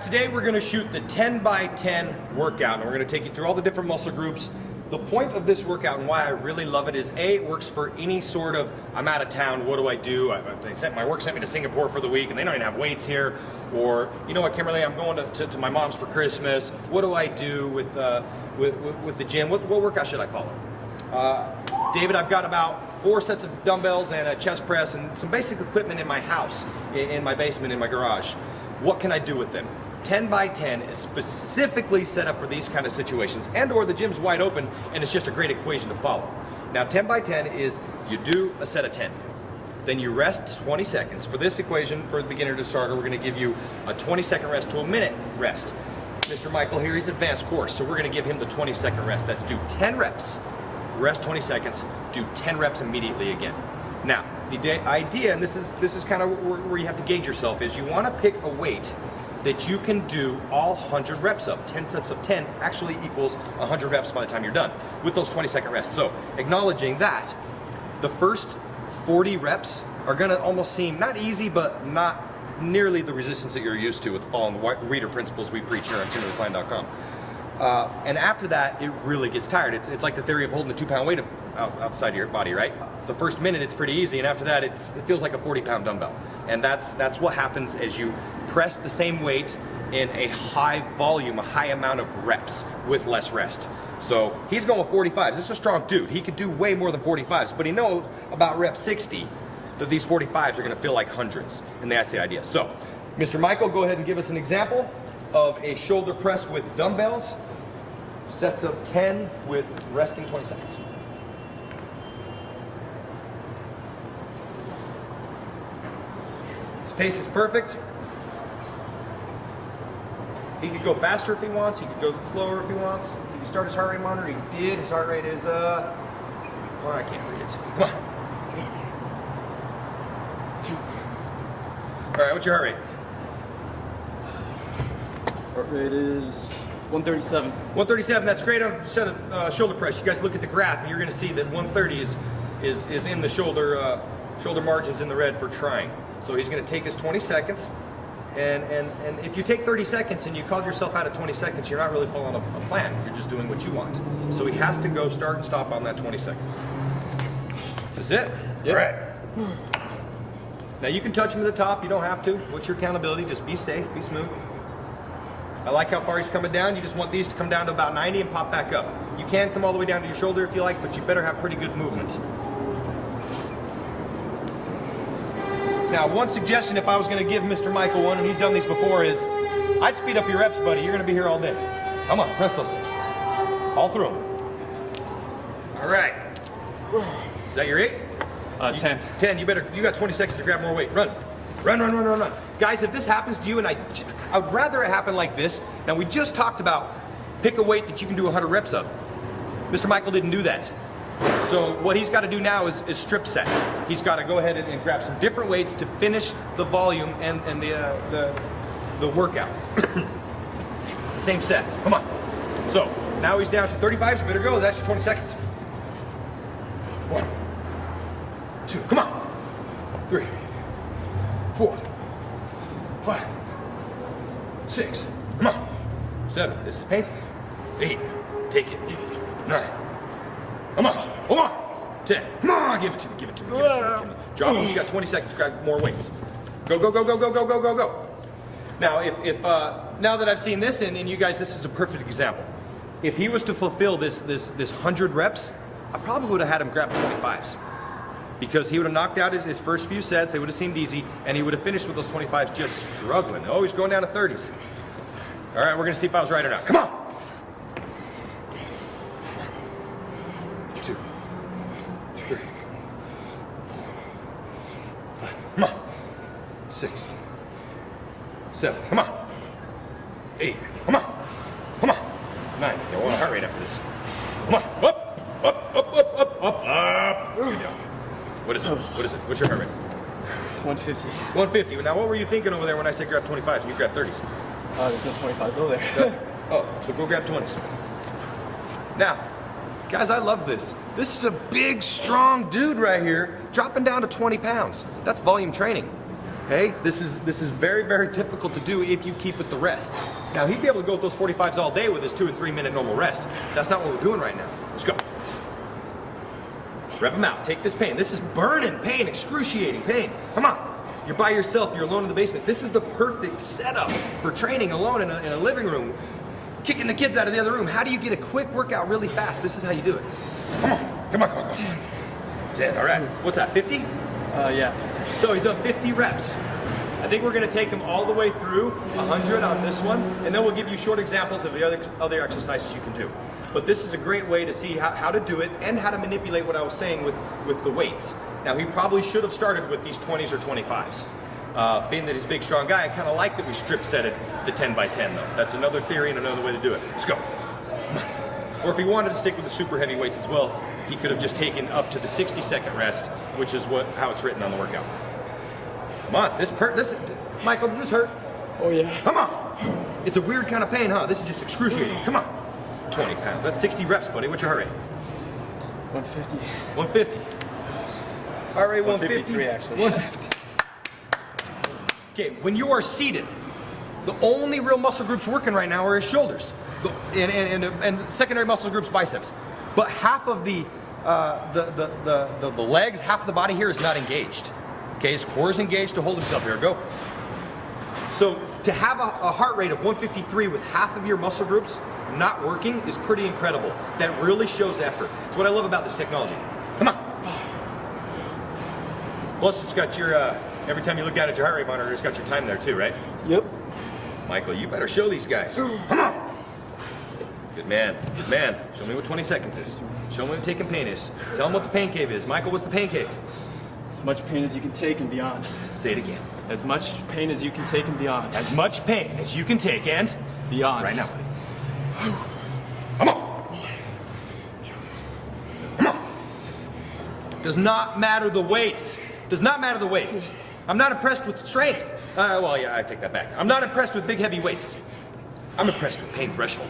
Today we're going to shoot the 10 by 10 workout, and we're going to take you through all the different muscle groups. The point of this workout and why I really love it is A, it works for any sort of, I'm out of town, what do I do? My work sent me to Singapore for the week and they don't even have weights here. Or, you know what, Kimberly, I'm going to my mom's for Christmas. What do I do with the gym? What workout should I follow? David, I've got about 4 sets of dumbbells and a chest press and some basic equipment in my house, in my basement, in my garage. What can I do with them? 10 by 10 is specifically set up for these kind of situations, and or the gym's wide open and it's just a great equation to follow. Now 10 by 10 is you do a set of 10. Then you rest 20 seconds. For this equation, for the beginner to starter, we're going to give you a 20-second rest to a minute rest. Mr. Michael here, he's advanced course, so we're going to give him the 20-second rest. That's do 10 reps, rest 20 seconds, do 10 reps immediately again. Now, the idea, and this is kind of where you have to gauge yourself, is you want to pick a weight that you can do all 100 reps of. 10 sets of 10 actually equals 100 reps by the time you're done with those 20-second rests. So acknowledging that, the first 40 reps are gonna almost seem not easy, but not nearly the resistance that you're used to with following the reader principles we preach here on KimberlyKlein.com. And after that, it really gets tired. It's like the theory of holding a 2-pound weight outside your body, right? The first minute it's pretty easy, and after that it feels like a 40-pound dumbbell. And that's what happens as you press the same weight in a high volume, a high amount of reps with less rest. So he's going with 45s. This is a strong dude. He could do way more than 45s, but he knows about rep 60 that these 45s are going to feel like hundreds, and that's the idea. So, Mr. Michael, go ahead and give us an example of a shoulder press with dumbbells, sets of 10 with resting 20 seconds. His pace is perfect. He could go faster if he wants, he could go slower if he wants. Did he start his heart rate monitor? He did. His heart rate is, oh, I can't read it. Come on. 2. All right, what's your heart rate? Heart rate is 137. 137, that's great on a set of shoulder press. You guys look at the graph and you're gonna see that 130 is in the shoulder margins in the red for trying. So he's gonna take his 20 seconds. And if you take 30 seconds and you called yourself out at 20 seconds, you're not really following a plan. You're just doing what you want. So he has to go start and stop on that 20 seconds. Is this it? Yep. All right. Now you can touch him at the top. You don't have to. What's your accountability? Just be safe, be smooth. I like how far he's coming down. You just want these to come down to about 90 and pop back up. You can come all the way down to your shoulder if you like, but you better have pretty good movement. Now, one suggestion if I was going to give Mr. Michael one, and he's done these before, is I'd speed up your reps, buddy. You're going to be here all day. Come on, press those things. All through them. All right. Is that your 8? 10. 10, you got 20 seconds to grab more weight. Run. Run. Guys, if this happens to you, and I would rather it happen like this. Now, we just talked about pick a weight that you can do 100 reps of. Mr. Michael didn't do that. So what he's got to do now is strip set. He's got to go ahead and grab some different weights to finish the volume and the workout. Same set. Come on. So now he's down to 35s. You better go. That's your 20 seconds. 1, 2. Come on. 3, 4, 5, 6. Come on. 7. This is painful. 8. Take it. 9. Come on. 10. Come on, give it to me. Drop them, you got 20 seconds, grab more weights. Go. Now, now that I've seen this, and you guys, this is a perfect example. If he was to fulfill this 100 reps, I probably would have had him grab 25s. Because he would have knocked out his first few sets, they would have seemed easy, and he would have finished with those 25s just struggling. Oh, he's going down to 30s. All right, we're gonna see if I was right or not. Come on. 2, 3, 4, 5. Come on. 6, 7. Come on. 8. Come on. 9. Yeah, we're on a heart rate after this. Come on. Up. Good job. What is it? What's your heart rate? 150. 150. Now, what were you thinking over there when I said grab 25s and you grab 30s? There's no 25s over there. Oh, so go grab 20s. Now, guys, I love this. This is a big, strong dude right here, dropping down to 20 pounds. That's volume training. Okay, this is very, very difficult to do if you keep it the rest. Now he'd be able to go with those 45s all day with his 2 and 3 minute normal rest. That's not what we're doing right now. Let's go. Rep him out, take this pain. This is burning pain, excruciating pain. Come on. You're by yourself, you're alone in the basement. This is the perfect setup for training alone in a living room, kicking the kids out of the other room. How do you get a quick workout really fast? This is how you do it. Come on, come on, come on, come on. 10, all right. What's that, 50? Yeah. 50. So he's done 50 reps. I think we're gonna take him all the way through 100 on this one, and then we'll give you short examples of the other exercises you can do. But this is a great way to see how to do it and how to manipulate what I was saying with the weights. Now he probably should have started with these 20s or 25s. Being that he's a big, strong guy, I kind of like that we strip setted the 10 by 10 though. That's another theory and another way to do it. Let's go. Or if he wanted to stick with the super heavy weights as well, he could have just taken up to the 60-second rest, which is how it's written on the workout. Come on, Michael, does this hurt? Oh yeah. Come on. It's a weird kind of pain, huh? This is just excruciating. Come on. 20 pounds. That's 60 reps, buddy. What's your heart rate? 150. 150. Heart rate 150. 153 actually. 150. Okay, when you are seated, the only real muscle groups working right now are his shoulders, and secondary muscle groups, biceps. But half of the legs, half of the body here is not engaged. Okay, his core is engaged to hold himself here. Go. So to have a heart rate of 153 with half of your muscle groups not working is pretty incredible. That really shows effort. It's what I love about this technology. Come on. Plus it's got your, every time you look down at your heart rate monitor, it's got your time there too, right? Yep. Michael, you better show these guys. Come on. Good man, good man. Show me what 20 seconds is. Show me what taking pain is. Tell them what the pain cave is. Michael, what's the pain cave? As much pain as you can take and beyond. Say it again. As much pain as you can take and beyond. As much pain as you can take and Beyond. right now, buddy. Come on. Come on. Does not matter the weights. Does not matter the weights. I'm not impressed with strength. Well, yeah, I take that back. I'm not impressed with big, heavy weights. I'm impressed with pain threshold.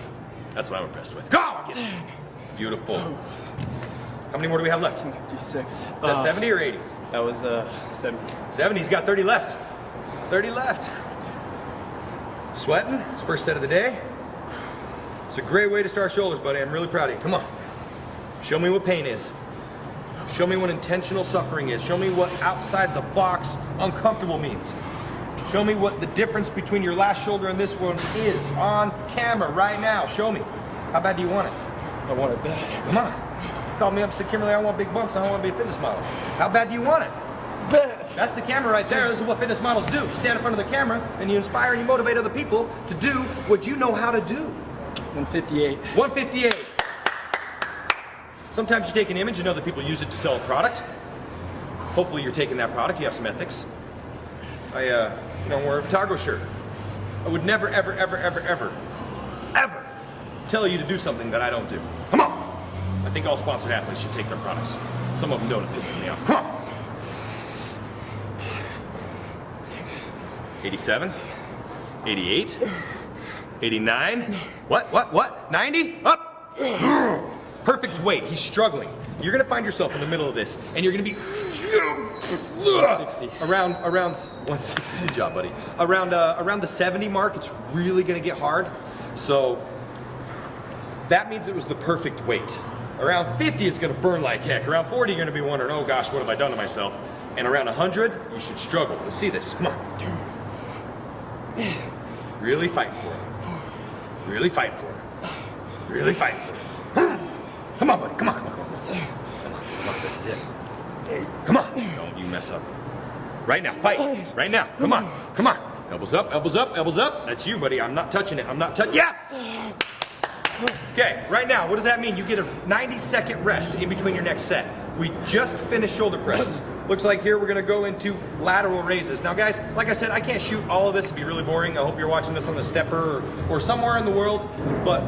That's what I'm impressed with. Go! Get it. Beautiful. How many more do we have left? 256. Is that 70 or 80? That was 70. 70, he's got 30 left. 30 left. Sweating, it's first set of the day. It's a great way to start shoulders, buddy. I'm really proud of you. Come on. Show me what pain is. Show me what intentional suffering is. Show me what outside the box uncomfortable means. Show me what the difference between your last shoulder and this one is on camera right now. Show me. How bad do you want it? I want it bad. Come on. You called me up and said, Kimberly, I want big bumps. I don't want to be a fitness model. How bad do you want it? Bad. That's the camera right there. This is what fitness models do. You stand in front of the camera and you inspire and you motivate other people to do what you know how to do. 158. 158. Sometimes you take an image and other people use it to sell a product. Hopefully you're taking that product. You have some ethics. I wear a Targo shirt. I would never, ever, ever, ever, ever, ever tell you to do something that I don't do. Come on. I think all sponsored athletes should take their products. Some of them don't. It pisses me off. Come on. 87, 88, 89, what? 90, up. Perfect weight, he's struggling. You're gonna find yourself in the middle of this and you're gonna be 160. around 160, good job, buddy. Around the 70 mark, it's really gonna get hard. So that means it was the perfect weight. Around 50 is gonna burn like heck. Around 40, you're gonna be wondering, oh gosh, what have I done to myself? And around 100, you should struggle. Let's see this, come on. Really fighting for it. Really fighting for it. Really fighting for it. Come on, buddy. Come on. Come on. This is it. Come on. Don't you mess up. Right now. Fight. Right now. Come on. Come on. Elbows up. Elbows up. Elbows up. That's you, buddy. I'm not touching it. I'm not touching. Yes. Okay. Right now. What does that mean? You get a 90-second rest in between your next set. We just finished shoulder presses. Looks like here we're gonna go into lateral raises. Now guys, like I said, I can't shoot all of this, it'd be really boring. I hope you're watching this on the stepper or somewhere in the world, but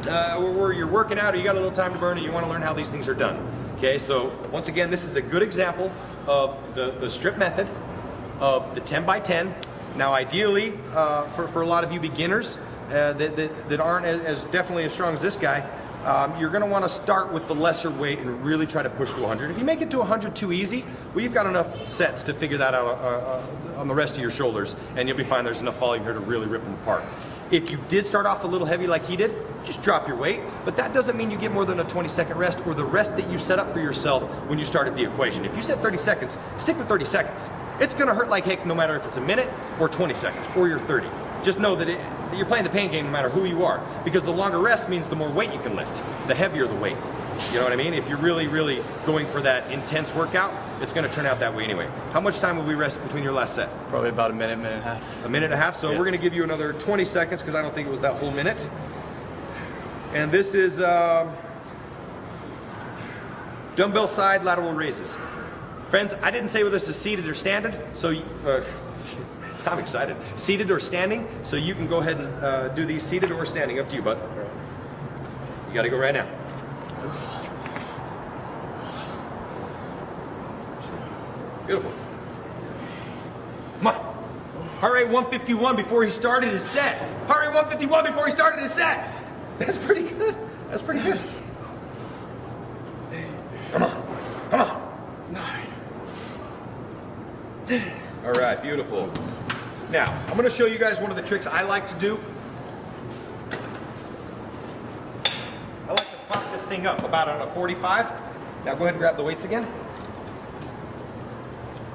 where you're working out or you got a little time to burn and you wanna learn how these things are done. Okay, so once again, this is a good example of the strip method of the 10 by 10. Now ideally, for a lot of you beginners that aren't as definitely as strong as this guy, you're going to want to start with the lesser weight and really try to push to 100. If you make it to 100 too easy, well, you've got enough sets to figure that out on the rest of your shoulders, and you'll be fine. There's enough volume here to really rip them apart. If you did start off a little heavy like he did, just drop your weight, but that doesn't mean you get more than a 20-second rest or the rest that you set up for yourself when you started the equation. If you said 30 seconds, stick with 30 seconds. It's gonna hurt like heck no matter if it's a minute or 20 seconds or you're 30. Just know that you're playing the pain game no matter who you are, because the longer rest means the more weight you can lift, the heavier the weight. You know what I mean? If you're really, really going for that intense workout, it's gonna turn out that way anyway. How much time will we rest between your last set? Probably about a minute, minute and a half. A minute and a half, so Yeah. we're gonna give you another 20 seconds because I don't think it was that whole minute. And this is dumbbell side lateral raises. Friends, I didn't say whether this is seated or standing, so I'm excited. Seated or standing, so you can go ahead and do these seated or standing, up to you, bud. You gotta go right now. Beautiful. Come on. Heart rate 151 before he started his set. Heart rate 151 before he started his set. That's pretty good. That's pretty good. Come on. Come on. 9. All right, beautiful. Now, I'm going to show you guys one of the tricks I like to do. I like to pop this thing up about on a 45. Now go ahead and grab the weights again.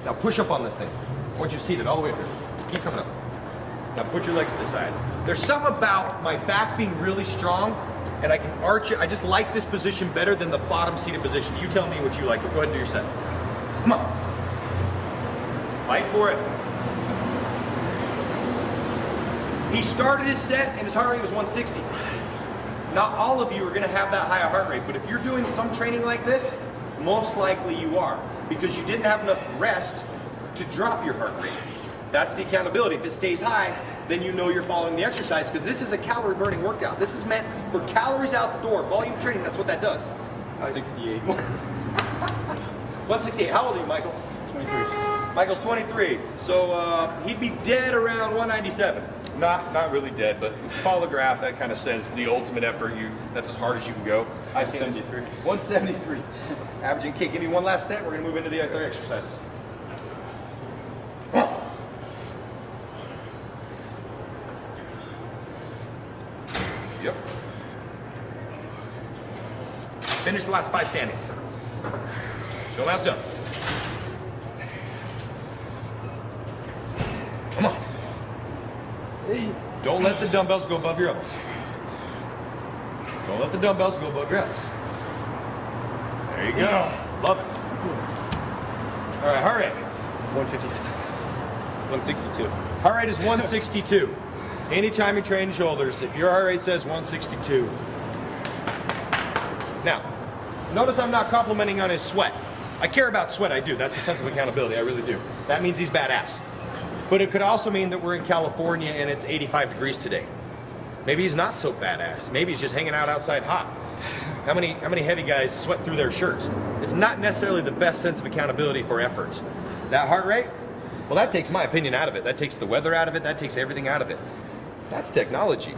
Now push up on this thing. I want you to seat it all the way through. Keep coming up. Now put your leg to the side. There's something about my back being really strong and I can arch it. I just like this position better than the bottom seated position. You tell me what you like, but go ahead and do your set. Come on. Fight for it. He started his set and his heart rate was 160. Not all of you are gonna have that high a heart rate, but if you're doing some training like this, most likely you are, because you didn't have enough rest to drop your heart rate. That's the accountability. If it stays high, then you know you're following the exercise, because this is a calorie burning workout. This is meant for calories out the door. Volume training, that's what that does. 168. 168. How old are you, Michael? 23. Michael's 23. So he'd be dead around 197. Not really dead, but follow the graph. That kind of says the ultimate effort. That's as hard as you can go. I've seen 173. 173. Averaging kick. Give me one last set. We're gonna move into the other exercises. Yep. Finish the last 5 standing. Show last done. Come on. Don't let the dumbbells go above your elbows. Don't let the dumbbells go above your elbows. There you go. Love it. All right, heart rate. 150. 162. Heart rate is 162. Anytime you train shoulders, if your heart rate says 162. Now, notice I'm not complimenting on his sweat. I care about sweat, I do. That's a sense of accountability, I really do. That means he's badass. But it could also mean that we're in California and it's 85 degrees today. Maybe he's not so badass. Maybe he's just hanging out outside hot. How many heavy guys sweat through their shirts? It's not necessarily the best sense of accountability for effort. That heart rate, well, that takes my opinion out of it. That takes the weather out of it. That takes everything out of it. That's technology.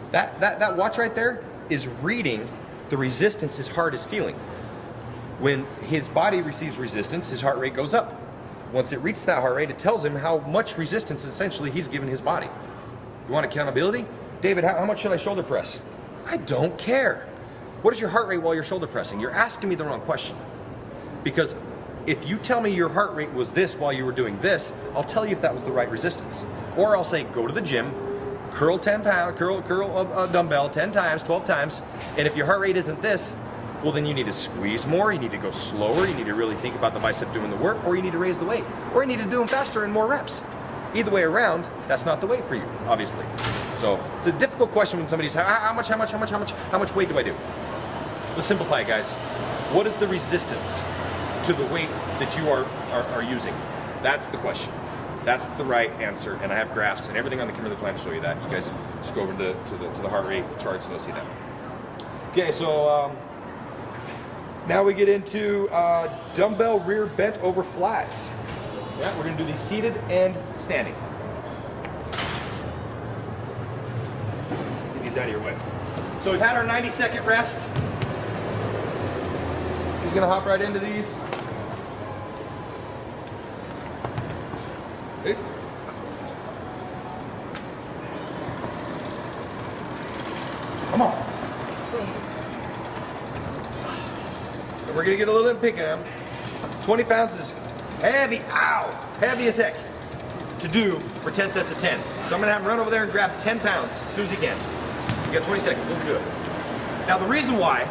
That watch right there is reading the resistance his heart is feeling. When his body receives resistance, his heart rate goes up. Once it reaches that heart rate, it tells him how much resistance essentially he's given his body. You want accountability? David, how much should I shoulder press? I don't care. What is your heart rate while you're shoulder pressing? You're asking me the wrong question. Because if you tell me your heart rate was this while you were doing this, I'll tell you if that was the right resistance. Or I'll say, go to the gym, curl 10 pounds, curl a dumbbell 10 times, 12 times, and if your heart rate isn't this, well then you need to squeeze more, you need to go slower, you need to really think about the bicep doing the work, or you need to raise the weight, or you need to do them faster and more reps. Either way around, that's not the weight for you, obviously. So it's a difficult question when somebody's, how much weight do I do? Let's simplify it, guys. What is the resistance to the weight that you are using? That's the question. That's the right answer. And I have graphs and everything on the Kimberly plan to show you that. You guys just go over to the heart rate charts and you'll see that. Okay, so now we get into dumbbell rear bent over flies. Yeah, we're gonna do these seated and standing. Get these out of your way. So we've had our 90-second rest. He's gonna hop right into these. Hey. Come on. And we're gonna get a little bit picky on him. 20 pounds is heavy, ow, heavy as heck to do for 10 sets of 10. So I'm gonna have him run over there and grab 10 pounds as soon as he can. You got 20 seconds, let's do it. Now the reason why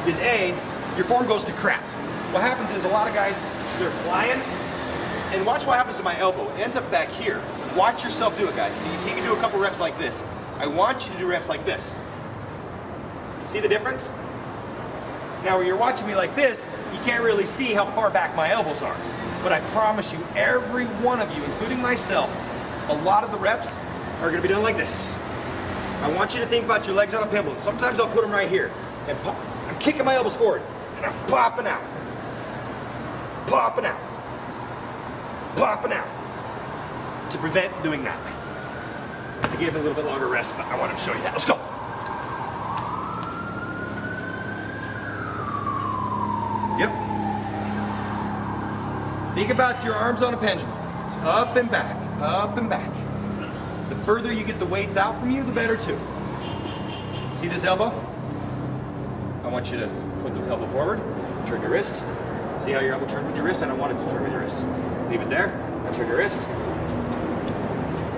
is A, your form goes to crap. What happens is a lot of guys, they're flying, and watch what happens to my elbow. It ends up back here. Watch yourself do it, guys. See, you see me do a couple reps like this. I want you to do reps like this. See the difference? Now when you're watching me like this, you can't really see how far back my elbows are. But I promise you, every one of you, including myself, a lot of the reps are gonna be done like this. I want you to think about your legs on a pimple. Sometimes I'll put them right here. And I'm kicking my elbows forward, and I'm popping out. Popping out. Popping out. To prevent doing that. I gave it a little bit longer rest, but I wanted to show you that. Let's go. Yep. Think about your arms on a pendulum. It's up and back, up and back. The further you get the weights out from you, the better too. See this elbow? I want you to put the elbow forward, turn your wrist. See how your elbow turned with your wrist? I don't want it to turn with your wrist. Leave it there, now turn your wrist.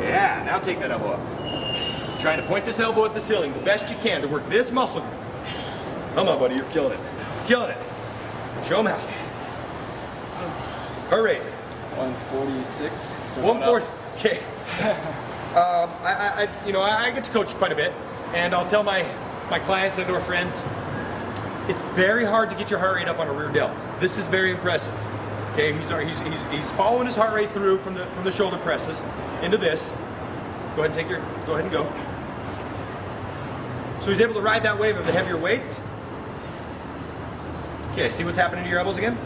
Yeah, now take that elbow up. Trying to point this elbow at the ceiling the best you can to work this muscle group. Come on, buddy, you're killing it. Killing it. Show them how. Heart rate. 146. 140. Okay. I get to coach quite a bit, and I'll tell my clients and or friends, it's very hard to get your heart rate up on a rear delt. This is very impressive. Okay, he's following his heart rate through from the shoulder presses into this. Go ahead and go. So he's able to ride that wave of the heavier weights. Okay, see what's happening to your elbows again?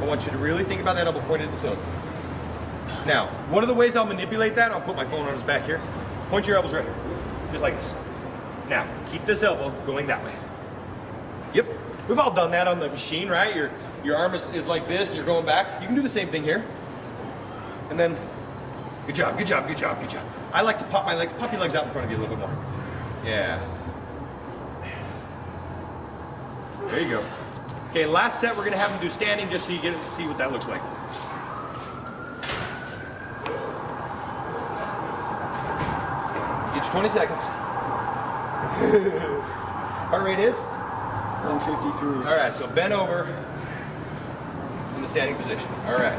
I want you to really think about that elbow pointed at the ceiling. Now, one of the ways I'll manipulate that, I'll put my phone on his back here. Point your elbows right here, just like this. Now, keep this elbow going that way. Yep, we've all done that on the machine, right? Your arm is like this, and you're going back. You can do the same thing here. And then, good job, good job, good job, good job. I like to pop my legs, pop your legs out in front of you a little bit more. Yeah. There you go. Okay, last set we're gonna have him do standing just so you get to see what that looks like. Each 20 seconds. Heart rate is? 153. All right, so bend over in the standing position. All right.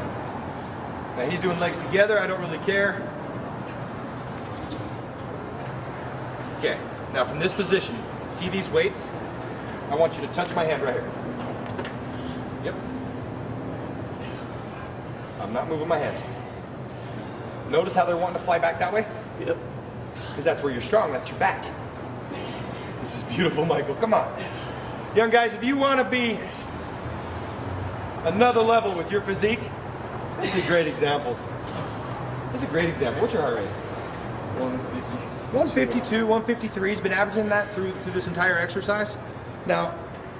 Now he's doing legs together. I don't really care. Okay, now from this position, see these weights? I want you to touch my hand right here. Yep. I'm not moving my hand. Notice how they're wanting to fly back that way? Yep. Because that's where you're strong, that's your back. This is beautiful, Michael, come on. Young guys, if you want to be another level with your physique, this is a great example. This is a great example. What's your heart rate? 150. 152, 153. He's been averaging that through this entire exercise. Now,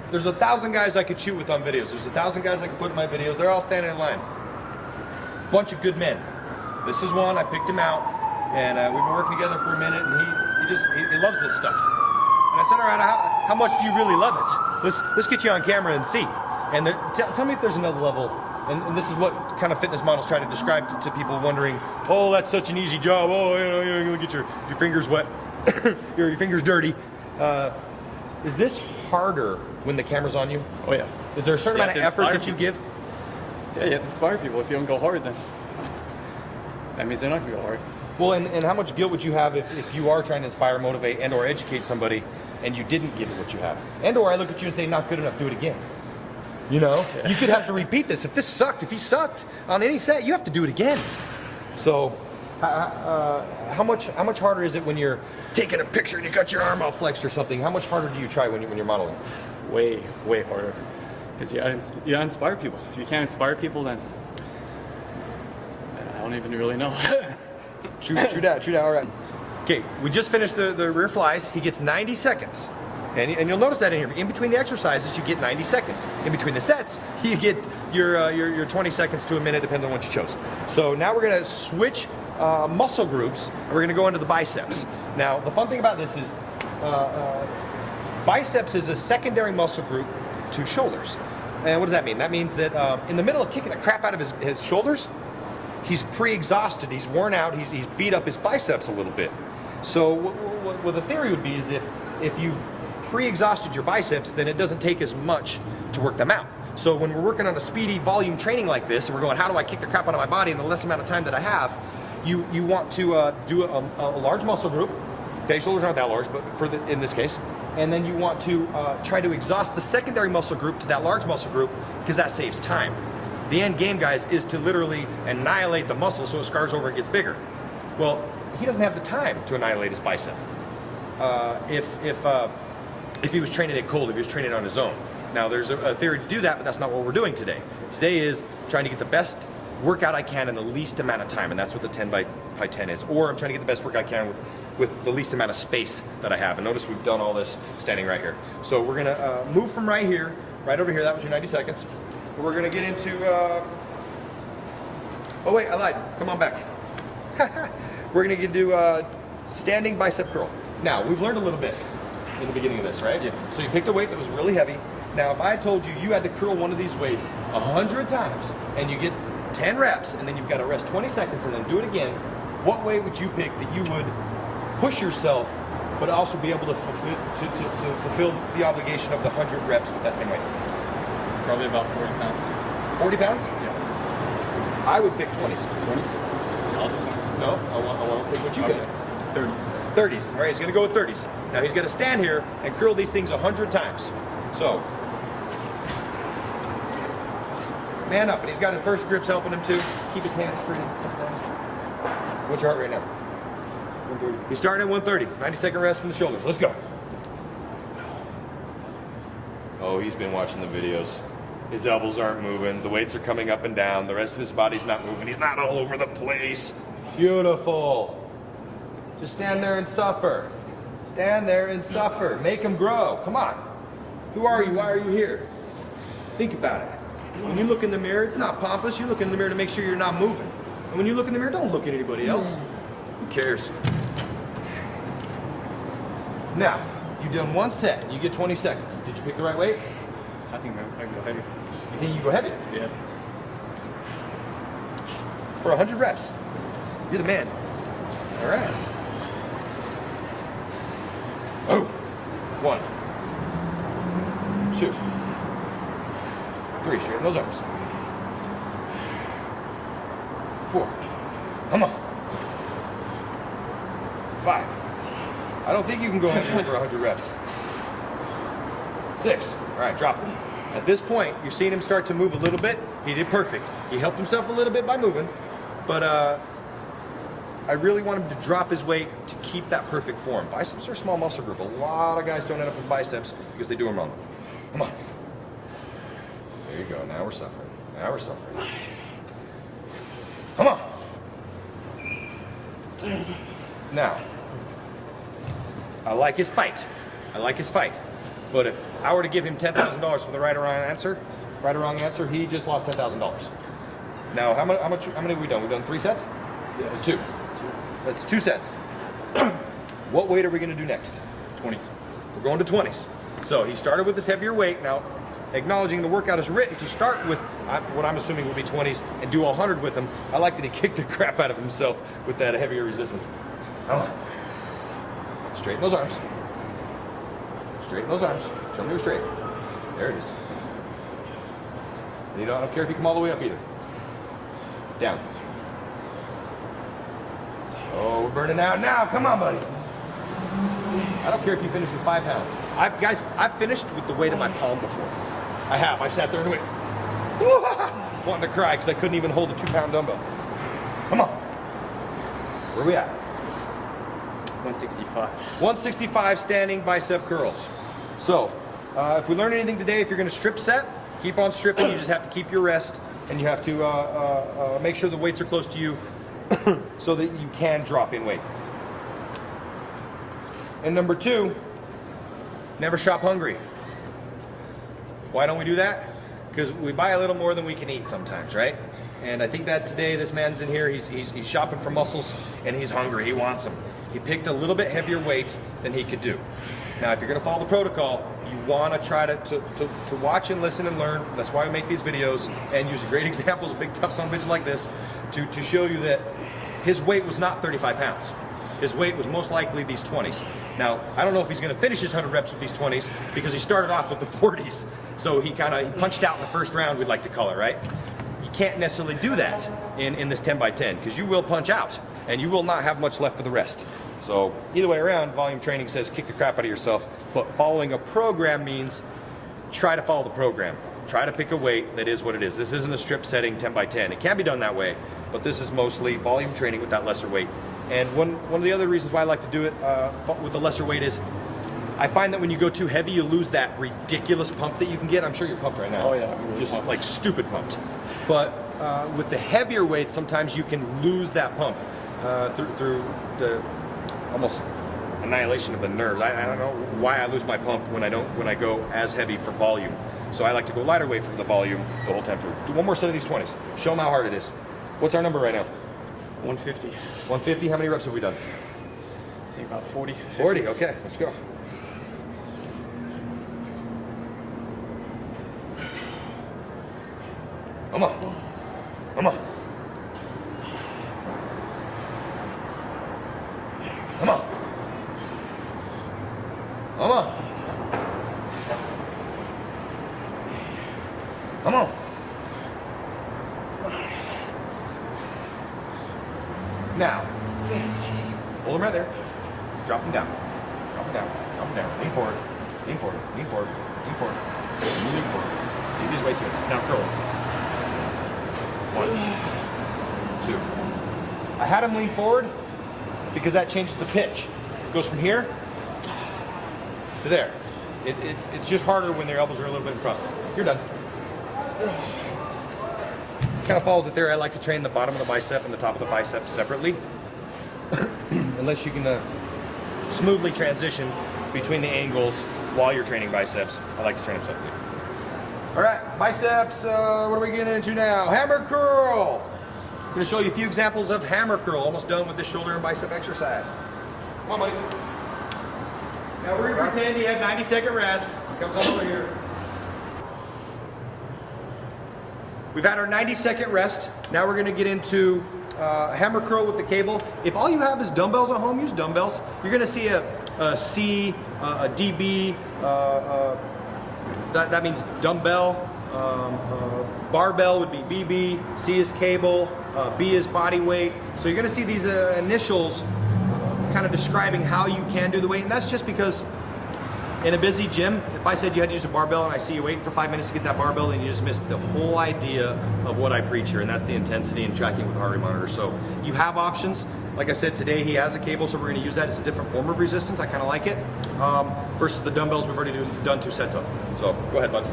there's 1,000 guys I could shoot with on videos. There's 1,000 guys I could put in my videos. They're all standing in line. Bunch of good men. This is one, I picked him out, and we've been working together for a minute, and he loves this stuff. And I said, all right, how much do you really love it? Let's get you on camera and see. And tell me if there's another level. And this is what kind of fitness models try to describe to people wondering, oh, that's such an easy job. Oh, you get your fingers wet, your fingers dirty. Is this harder when the camera's on you? Oh yeah. Is there a certain amount of effort that you give? Yeah, you have to inspire people. If you don't go hard, then that means they're not gonna go hard. Well, and how much guilt would you have if you are trying to inspire, motivate, and or educate somebody and you didn't give it what you have? And or I look at you and say, not good enough, do it again. You know, Yeah. You could have to repeat this. If he sucked on any set, you have to do it again. So, how much harder is it when you're taking a picture and you got your arm all flexed or something? How much harder do you try when you're modeling? Way harder. Because you gotta inspire people. If you can't inspire people, then I don't even really know. True that. All right. Okay, we just finished the rear flies. He gets 90 seconds. And you'll notice that in here. In between the exercises, you get 90 seconds. In between the sets, you get your 20 seconds to a minute, depending on what you chose. So now we're gonna switch muscle groups, and we're gonna go into the biceps. Now, the fun thing about this is biceps is a secondary muscle group to shoulders. And what does that mean? That means that in the middle of kicking the crap out of his shoulders, he's pre-exhausted, he's worn out, he's beat up his biceps a little bit. So what the theory would be is if you pre-exhausted your biceps, then it doesn't take as much to work them out. So when we're working on a speedy volume training like this, and we're going, how do I kick the crap out of my body in the less amount of time that I have, you want to do a large muscle group. Okay, shoulders aren't that large, but in this case. And then you want to try to exhaust the secondary muscle group to that large muscle group, because that saves time. The end game, guys, is to literally annihilate the muscle so it scars over and gets bigger. Well, he doesn't have the time to annihilate his bicep. If he was training it cold, if he was training on his own. Now, there's a theory to do that, but that's not what we're doing today. Today is trying to get the best workout I can in the least amount of time, and that's what the 10 by 10 is. Or I'm trying to get the best work I can with the least amount of space that I have. And notice we've done all this standing right here. So we're gonna move from right here, right over here, that was your 90 seconds. We're gonna get into, oh wait, I lied, come on back. We're gonna get into standing bicep curl. Now, we've learned a little bit in the beginning of this, right? Yeah. So you picked a weight that was really heavy. Now, if I told you had to curl one of these weights 100 times and you get 10 reps and then you've got to rest 20 seconds and then do it again, what way would you pick that you would push yourself but also be able to fulfill the obligation of the 100 reps with that same weight? Probably about 40 pounds. 40 pounds? Yeah. I would pick 20s. 20s? I'll do 20s. No, I want to pick what you Okay. pick. 30s. 30s. All right, he's going to go with 30s. Now he's going to stand here and curl these things 100 times. So, man up, and he's got his first grips helping him too. Keep his hands pretty. That's nice. What's your heart rate now? 130. He's starting at 130. 90-second rest from the shoulders. Let's go. Oh, he's been watching the videos. His elbows aren't moving. The weights are coming up and down. The rest of his body's not moving. He's not all over the place. Beautiful. Just stand there and suffer. Stand there and suffer. Make him grow. Come on. Who are you? Why are you here? Think about it. When you look in the mirror, it's not pompous. You look in the mirror to make sure you're not moving. And when you look in the mirror, don't look at anybody else. Who cares? Now, you've done one set. You get 20 seconds. Did you pick the right weight? I think I can go heavy. You think you go heavy? Yeah. For 100 reps. You're the man. All right. Oh. 1, 2, 3. Straighten those arms. 4. Come on. 5. I don't think you can go heavy for 100 reps. 6. All right, drop it. At this point, you're seeing him start to move a little bit. He did perfect. He helped himself a little bit by moving, but I really want him to drop his weight to keep that perfect form. Biceps are a small muscle group. A lot of guys don't end up with biceps because they do them wrong. Come on. There you go. Now we're suffering. Now we're suffering. Come on. Now, I like his fight. I like his fight. But if I were to give him $10,000 for the right or wrong answer, he just lost $10,000. Now, how many have we done? We've done 3 sets? Yeah. 2. That's 2 sets. What weight are we going to do next? 20s. We're going to 20s. So he started with this heavier weight. Now, acknowledging the workout is written to start with what I'm assuming will be 20s and do 100 with them. I like that he kicked the crap out of himself with that heavier resistance. Come on. Straighten those arms. Straighten those arms. Show me you're straight. There it is. I don't care if you come all the way up either. Down. Oh, we're burning out now. Come on, buddy. I don't care if you finish with 5 pounds. Guys, I've finished with the weight of my palm before. I have. I've sat there and went, wanting to cry because I couldn't even hold a 2-pound dumbbell. Come on. Where are we at? 165. 165 standing bicep curls. So, if we learn anything today, if you're going to strip set, keep on stripping. You just have to keep your rest, and you have to make sure the weights are close to you so that you can drop in weight. And number 2, never shop hungry. Why don't we do that? Because we buy a little more than we can eat sometimes, right? And I think that today this man's in here, he's shopping for muscles and he's hungry, he wants them. He picked a little bit heavier weight than he could do. Now, if you're gonna follow the protocol, you wanna try to watch and listen and learn. That's why I make these videos and use great examples of big tough son of bitches like this to show you that his weight was not 35 pounds. His weight was most likely these 20s. Now, I don't know if he's gonna finish his 100 reps with these 20s because he started off with the 40s. So he punched out in the first round, we'd like to call it, right? You can't necessarily do that in this 10 by 10 because you will punch out and you will not have much left for the rest. So either way around, volume training says kick the crap out of yourself, but following a program means try to follow the program. Try to pick a weight that is what it is. This isn't a strip setting 10 by 10. It can be done that way, but this is mostly volume training with that lesser weight. And one of the other reasons why I like to do it with the lesser weight is I find that when you go too heavy, you lose that ridiculous pump that you can get. I'm sure you're pumped right now. Oh yeah, I'm really just pumped. like stupid pumped. But with the heavier weights, sometimes you can lose that pump through the almost annihilation of the nerves. I don't know why I lose my pump when I go as heavy for volume. So I like to go lighter weight for the volume the whole time through. Do one more set of these 20s. Show them how hard it is. What's our number right now? 150. 150. How many reps have we done? I think about 40. 50. 40. Okay, let's go. Come on. Come on. Come on. Come on. Come on. Now, hold them right there. Drop them down. Drop them down. Drop them down. Lean forward. Lean forward. Lean forward. Lean forward. Lean forward. Leave these weights here. Now curl them. 1, 2. I had him lean forward because that changes the pitch. It goes from here to there. It's just harder when their elbows are a little bit in front. You're done. Kind of follows it there. I like to train the bottom of the bicep and the top of the bicep separately. Unless you can smoothly transition between the angles while you're training biceps, I like to train them separately. All right, biceps, what are we getting into now? Hammer curl. I'm gonna show you a few examples of hammer curl. Almost done with the shoulder and bicep exercise. Come on, buddy. Now we're gonna pretend you have 90-second rest. Comes on over here. We've had our 90-second rest. Now we're gonna get into hammer curl with the cable. If all you have is dumbbells at home, use dumbbells. You're gonna see a C, a DB, that means dumbbell, barbell would be BB, C is cable, B is body weight. So you're gonna see these initials kind of describing how you can do the weight, and that's just because in a busy gym, if I said you had to use a barbell and I see you waiting for 5 minutes to get that barbell, then you just missed the whole idea of what I preach here, and that's the intensity and tracking with the heart rate monitor. So you have options. Like I said, today he has a cable, so we're gonna use that as a different form of resistance. I kinda like it. Versus the dumbbells we've already done 2 sets of. So go ahead, bud.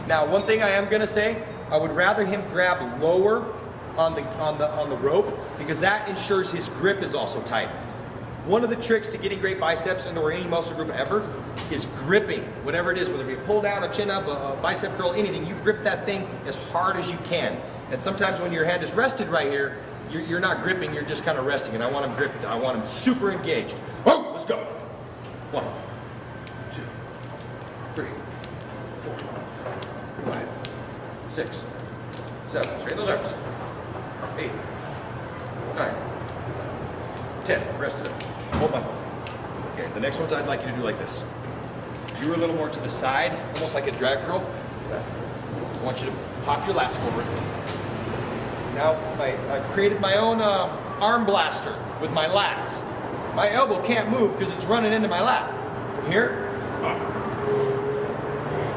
Now, one thing I am gonna say, I would rather him grab lower on the rope because that ensures his grip is also tight. One of the tricks to getting great biceps and or any muscle group ever is gripping, whatever it is, whether it be a pull down, a chin up, a bicep curl, anything, you grip that thing as hard as you can. And sometimes when your hand is rested right here, you're not gripping, you're just kind of resting, and I want him gripped, I want him super engaged. Oh, let's go. 1, 2, 3, 4, 5, 6, 7, straighten those arms. 8, 9, 10, rest of it. Hold my foot. Okay, the next ones I'd like you to do like this. You were a little more to the side, almost like a drag curl. I want you to pop your lats forward. Now, I've created my own arm blaster with my lats. My elbow can't move because it's running into my lat. From here, up.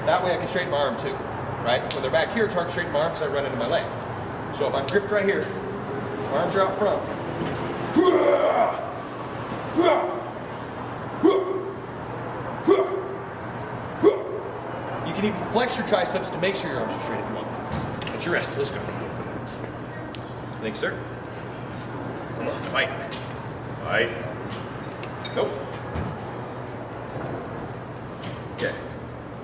That way I can straighten my arm too, right? When they're back here, it's hard to straighten my arm because I run into my leg. So if I'm gripped right here, my arms are out front. You can even flex your triceps to make sure your arms are straight if you want. That's your rest. Let's go. Thanks, sir. Come on, fight. Fight. Nope. Okay.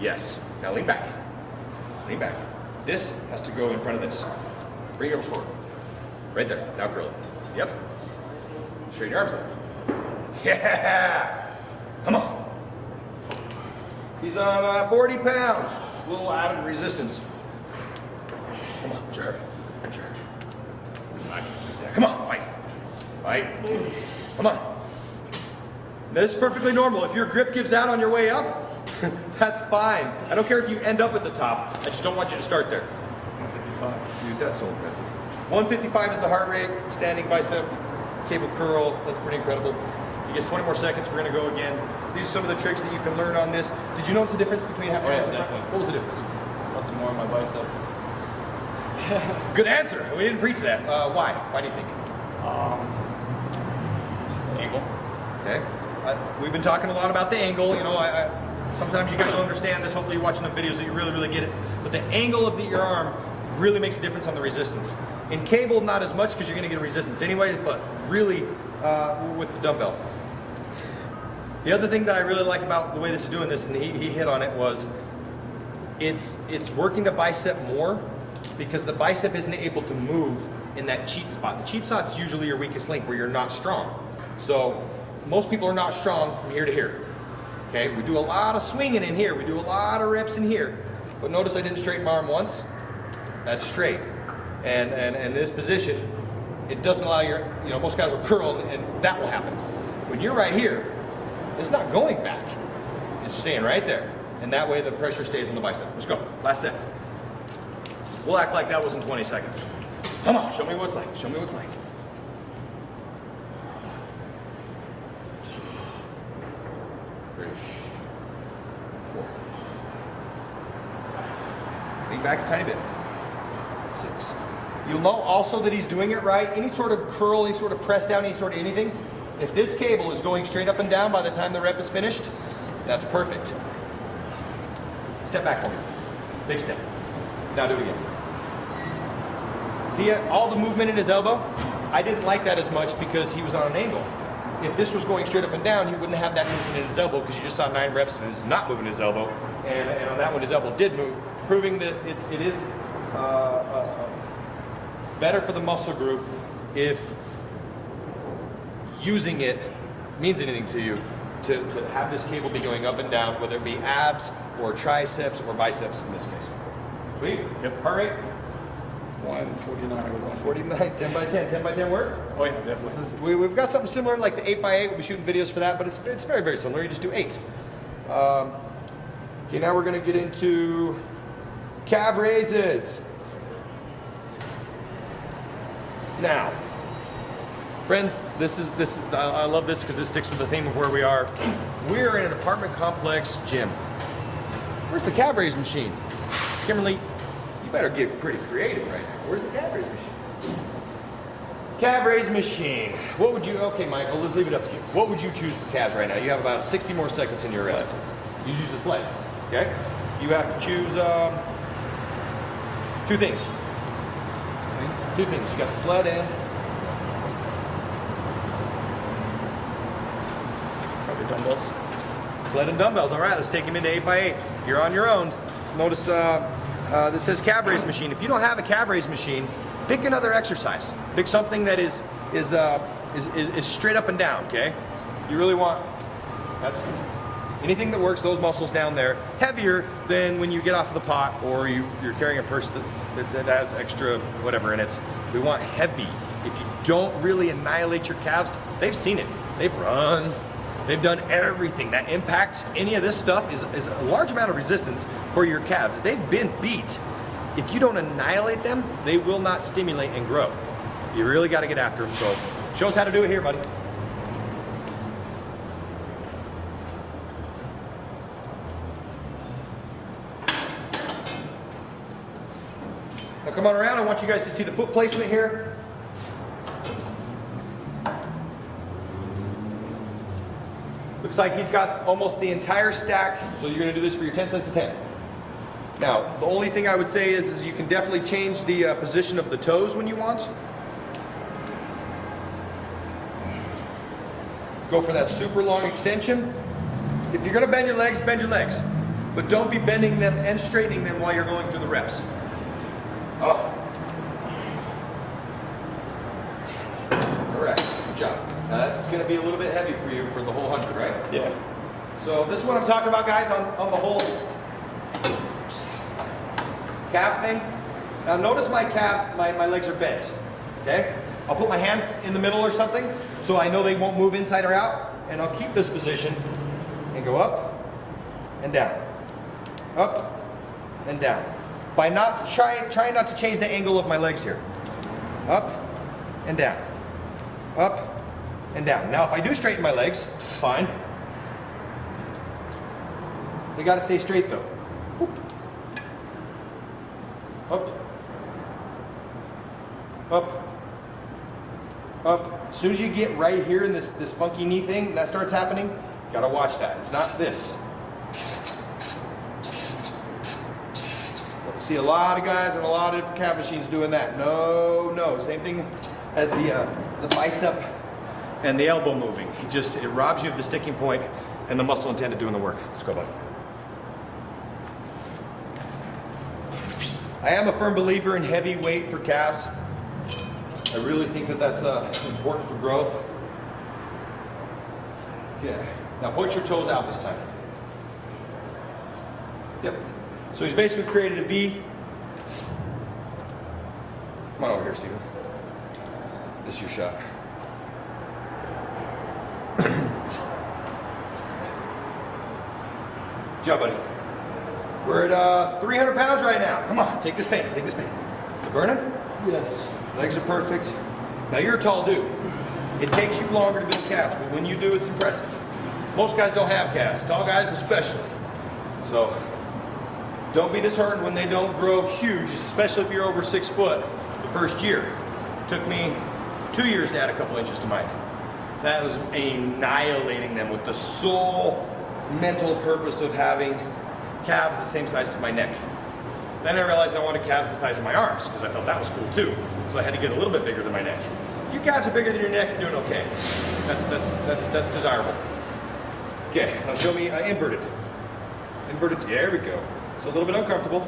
Yes. Now lean back. Lean back. This has to go in front of this. Bring your arms forward. Right there. Now curl it. Yep. Straighten your arms there. Yeah! Come on. He's on 40 pounds. A little added resistance. Come on, sure. Sure. Come on, fight. Fight. Come on. Now, this is perfectly normal. If your grip gives out on your way up, that's fine. I don't care if you end up at the top. I just don't want you to start there. 155. Dude, that's so impressive. 155 is the heart rate, standing bicep, cable curl. That's pretty incredible. You get 20 more seconds. We're going to go again. These are some of the tricks that you can learn on this. Did you notice the difference between half Oh, yeah, hands and definitely. What was the difference? Felt it more on my bicep. Good answer. We didn't preach that. Why? Why do you think? Just the angle. Okay. We've been talking a lot about the angle. You know, sometimes you guys don't understand this. Hopefully you're watching the videos that you really, really get it. But the angle of your arm really makes a difference on the resistance. In cable, not as much because you're going to get resistance anyway, but really with the dumbbell. The other thing that I really like about the way this is doing this, and he hit on it, was it's working the bicep more because the bicep isn't able to move in that cheat spot. The cheat spot is usually your weakest link where you're not strong. So most people are not strong from here to here. Okay, we do a lot of swinging in here. We do a lot of reps in here. But notice I didn't straighten my arm once. That's straight. And in this position, it doesn't allow most guys will curl and that will happen. When you're right here, it's not going back. It's staying right there. And that way the pressure stays on the bicep. Let's go. Last set. We'll act like that wasn't 20 seconds. Come on, show me what it's like. Show me what it's like. 3, 4. Lean back a tiny bit. 6. You'll know also that he's doing it right. Any sort of curl, any sort of press down, any sort of anything. If this cable is going straight up and down by the time the rep is finished, that's perfect. Step back for me. Big step. Now do it again. See all the movement in his elbow? I didn't like that as much because he was on an angle. If this was going straight up and down, he wouldn't have that movement in his elbow because you just saw 9 reps and it's not moving his elbow. And on that one, his elbow did move, proving that it is better for the muscle group if using it means anything to you, to have this cable be going up and down, whether it be abs or triceps or biceps in this case. Sweet. Yep. Heart rate? 149. I was on 49, 10 by 10. 10 by 10 work? Oh yeah, definitely. We've got something similar like the 8x8. We'll be shooting videos for that, but it's very, very similar. You just do 8. Okay, now we're going to get into calf raises. Now, friends, I love this because it sticks with the theme of where we are. We're in an apartment complex gym. Where's the calf raise machine? Kimberly, you better get pretty creative right now. Where's the calf raise machine? Calf raise machine. What would you, okay, Michael, let's leave it up to you. What would you choose for calves right now? You have about 60 more seconds in your rest. You choose a sled, okay? You have to choose 2 things. 2 things. You got the sled and Probably dumbbells. sled and dumbbells. All right, let's take him into 8x8. If you're on your own, notice this says calf raise machine. If you don't have a calf raise machine, pick another exercise. Pick something that is straight up and down. Okay, you really want that's anything that works those muscles down there. Heavier than when you get off of the pot or you're carrying a purse that has extra whatever in it. We want heavy. If you don't really annihilate your calves, they've seen it. They've run. They've done everything. That impact, any of this stuff is a large amount of resistance for your calves. They've been beat. If you don't annihilate them, they will not stimulate and grow. You really got to get after them. So show us how to do it here, buddy. Now come on around. I want you guys to see the foot placement here. Looks like he's got almost the entire stack, so you're going to do this for your 10 sets of 10. Now, the only thing I would say is you can definitely change the position of the toes when you want. Go for that super long extension. If you're gonna bend your legs, bend your legs. But don't be bending them and straightening them while you're going through the reps. Oh. All right, good job. That's gonna be a little bit heavy for you for the whole 100, right? Yeah. So this is what I'm talking about, guys, on the whole calf thing. Now notice my calf, my legs are bent, okay? I'll put my hand in the middle or something so I know they won't move inside or out, and I'll keep this position and go up and down, up and down. By not trying not to change the angle of my legs here. Up and down, up and down. Now if I do straighten my legs, fine. They gotta stay straight though. Whoop. Up, up, up. As soon as you get right here in this funky knee thing, that starts happening, you gotta watch that. It's not this. See a lot of guys and a lot of different calf machines doing that. No, no. Same thing as the bicep and the elbow moving. It robs you of the sticking point and the muscle intended doing the work. Let's go, buddy. I am a firm believer in heavy weight for calves. I really think that that's important for growth. Okay, now point your toes out this time. Yep. So he's basically created a V. Come on over here, Steven. This is your shot. Good job, buddy. We're at 300 pounds right now. Come on, take this pain, take this pain. Is it burning? Yes. Legs are perfect. Now you're a tall dude. It takes you longer to build calves, but when you do, it's impressive. Most guys don't have calves, tall guys especially. So don't be disheartened when they don't grow huge, especially if you're over 6 foot the first year. It took me 2 years to add a couple inches to mine. That was annihilating them with the sole mental purpose of having calves the same size as my neck. Then I realized I wanted calves the size of my arms because I felt that was cool too. So I had to get a little bit bigger than my neck. If your calves are bigger than your neck, you're doing okay. That's desirable. Okay, now show me inverted. Inverted, there we go. It's a little bit uncomfortable.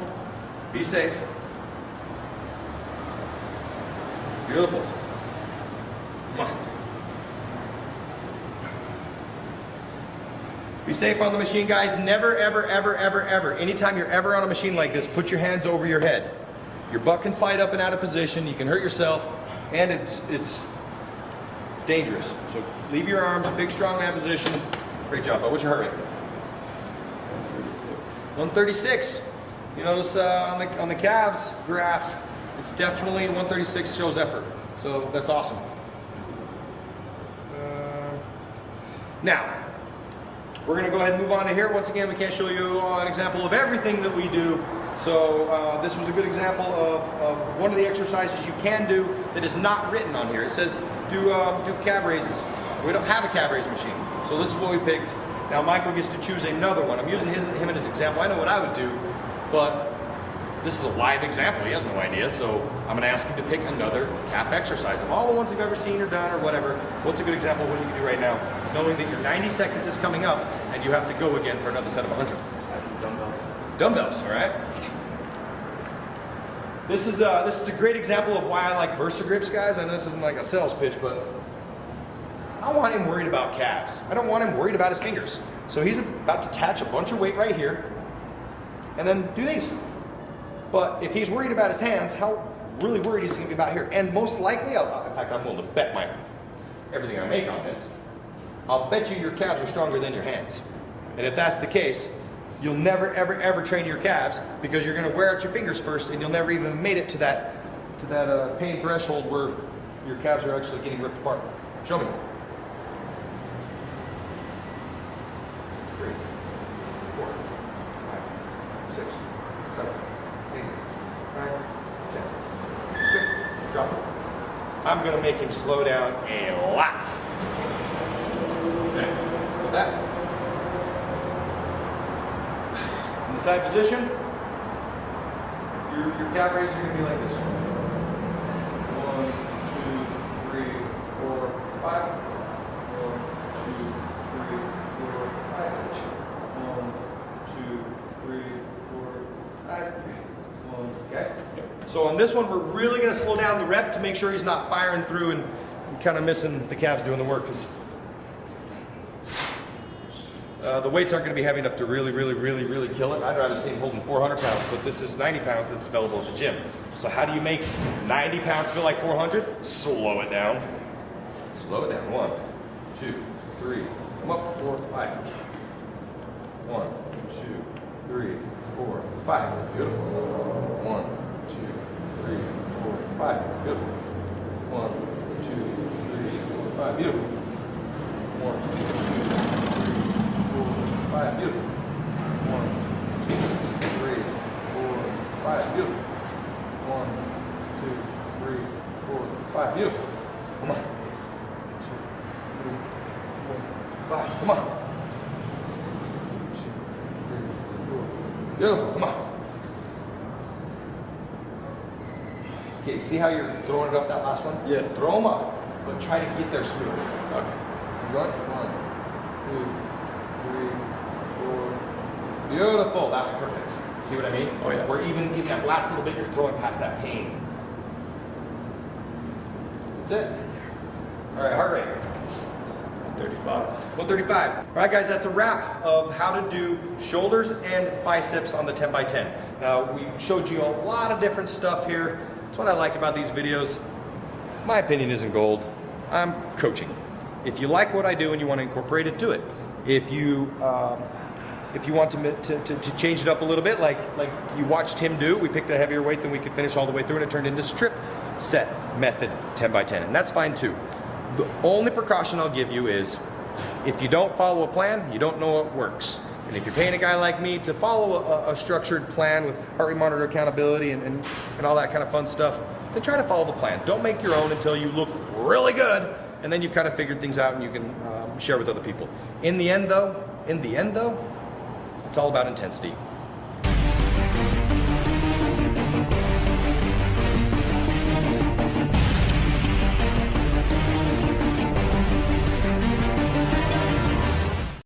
Be safe. Beautiful. Come on. Be safe on the machine, guys. Never, ever, ever, ever, ever, anytime you're ever on a machine like this, put your hands over your head. Your butt can slide up and out of position. You can hurt yourself, and it's dangerous. So leave your arms, big, strong ab position. Great job, bud. What's your heart rate? 136. You notice on the calves graph, it's definitely 136 shows effort. So that's awesome. Now, we're going to go ahead and move on to here. Once again, we can't show you an example of everything that we do. So this was a good example of one of the exercises you can do that is not written on here. It says do calf raises. We don't have a calf raise machine. So this is what we picked. Now Michael gets to choose another one. I'm using him in his example. I know what I would do, but this is a live example. He has no idea. So I'm going to ask him to pick another calf exercise. Of all the ones you've ever seen or done or whatever, what's a good example of what you can do right now, knowing that your 90 seconds is coming up and you have to go again for another set of 100. Dumbbells. Dumbbells, all right? This is a great example of why I like VersaGrips, guys. I know this isn't like a sales pitch, but I don't want him worried about calves. I don't want him worried about his fingers. So he's about to attach a bunch of weight right here and then do these. But if he's worried about his hands, how really worried is he going to be about here? And most likely, in fact, I'm willing to bet everything I make on this, I'll bet you your calves are stronger than your hands. And if that's the case, you'll never, ever, ever train your calves because you're going to wear out your fingers first and you'll never even made it to that pain threshold where your calves are actually getting ripped apart. Show me. 3, 4, 5, 6, 7, 8, 9, 10. That's good. Drop it. I'm going to make him slow down a lot. Okay. With that. In the side position, your calf raises are going to be like this. 1, 2, 3, 4, 5. 1, 2, Okay. So on this one, we're really going to slow down the rep to make sure he's not firing through and kind of missing the calves doing the work. Because the weights aren't going to be heavy enough to really kill it. I'd rather see him holding 400 pounds, but this is 90 pounds that's available at the gym. So how do you make 90 pounds feel like 400? Slow it down. Slow it down. 1, 2, 3. Come up. 4, 5. 1, 2, 3, 4, 5. Beautiful. 1, 2, 3, 4, 5. Beautiful. 1, 2, 3, 4, 5. Beautiful. 1, 2, 3, 4, 5. Beautiful. 1, 2, 3, 4, 5. Beautiful. 1, 2, 3, 4, 5. Beautiful. Come on. 2, 3, 4, 5. Come on. 2, 3, 4. Beautiful. Come on. Okay, see how you're throwing it up that last one? Yeah. Throw them up, but try to get there smooth. Okay. Run. 1, 2, 3, 4. Beautiful. That was perfect. See what I mean? Oh, yeah. Where even that last little bit, you're throwing past that pain. That's it. All right, heart rate. 35. 135. All right, guys, that's a wrap of how to do shoulders and biceps on the 10 by 10. Now, we showed you a lot of different stuff here. That's what I like about these videos. My opinion isn't gold. I'm coaching. If you like what I do and you want to incorporate it, do it. If you want to change it up a little bit, like you watched him do, we picked a heavier weight than we could finish all the way through, and it turned into strip set method 10 by 10, and that's fine too. The only precaution I'll give you is if you don't follow a plan, you don't know what works. And if you're paying a guy like me to follow a structured plan with heart rate monitor accountability and all that kind of fun stuff, then try to follow the plan. Don't make your own until you look really good, and then you've kind of figured things out and you can share with other people. In the end though, it's all about intensity.